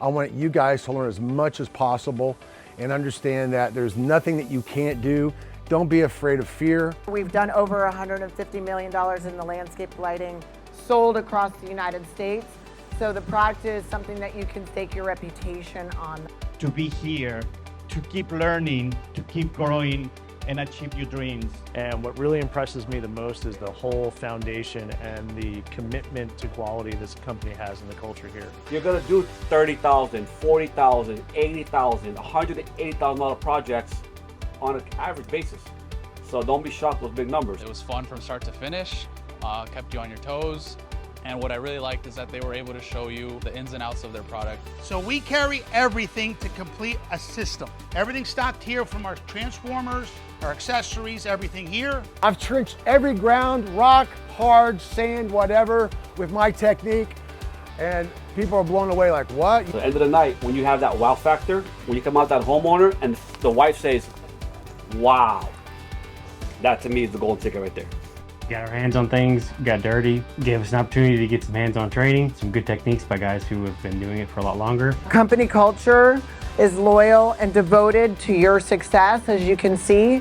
I want you guys to learn as much as possible and understand that there's nothing that you can't do. Don't be afraid of fear. We've done over $150 million in the landscape lighting sold across the United States. So the product is something that you can stake your reputation on. To be here, to keep learning, to keep growing, and achieve your dreams. And what really impresses me the most is the whole foundation and the commitment to quality this company has in the culture here. You're gonna do $30,000, $40,000, $80,000, $180,000 projects on an average basis. So don't be shocked with big numbers. It was fun from start to finish, kept you on your toes. And what I really liked is that they were able to show you the ins and outs of their product. So we carry everything to complete a system. Everything stocked here, from our transformers, our accessories, everything here. I've trenched every ground, rock, hard, sand, whatever, with my technique, and people are blown away like, what? At the end of the night, when you have that wow factor, when you come out that homeowner and the wife says, wow, that to me is the golden ticket right there. Got our hands on things, got dirty, gave us an opportunity to get some hands-on training, some good techniques by guys who have been doing it for a lot longer. Company culture is loyal and devoted to your success. As you can see,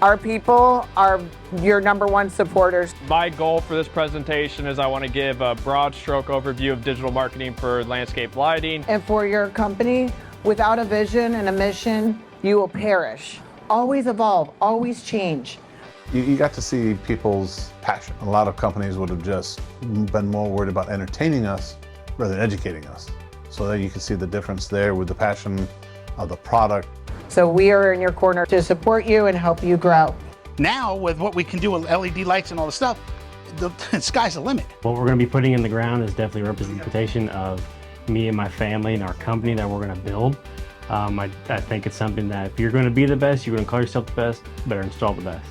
our people are your #1 supporters. My goal for this presentation is I want to give a broad stroke overview of digital marketing for landscape lighting. And for your company, without a vision and a mission, you will perish. Always evolve, always change. You got to see people's passion. A lot of companies would have just been more worried about entertaining us rather than educating us. So that you can see the difference there with the passion of the product. So we are in your corner to support you and help you grow. Now, with what we can do with LED lights and all the stuff, the sky's the limit. What we're going to be putting in the ground is definitely a representation of me and my family and our company that we're going to build. I think it's something that if you're going to be the best, you're going to call yourself the best, better install the best.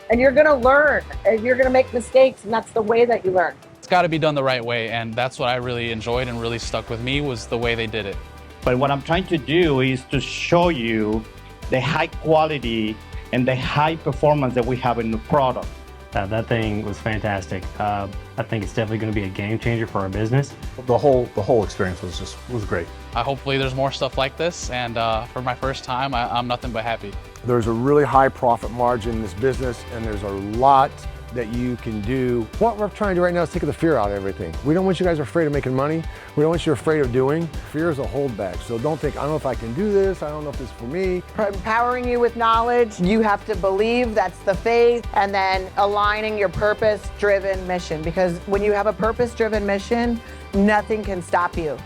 And you're gonna learn, and you're gonna make mistakes, and that's the way that you learn. It's got to be done the right way, and that's what I really enjoyed and really stuck with me, was the way they did it. But what I'm trying to do is to show you the high quality and the high performance that we have in the product. That thing was fantastic. I think it's definitely going to be a game changer for our business. The whole experience was great. Hopefully there's more stuff like this, and for my first time, I'm nothing but happy. There's a really high profit margin in this business, and there's a lot that you can do. What we're trying to do right now is take the fear out of everything. We don't want you guys afraid of making money. We don't want you afraid of doing. Fear is a holdback. So don't think, I don't know if I can do this. I don't know if this is for me. Empowering you with knowledge, you have to believe, that's the faith, and then aligning your purpose-driven mission. Because when you have a purpose-driven mission, nothing can stop you.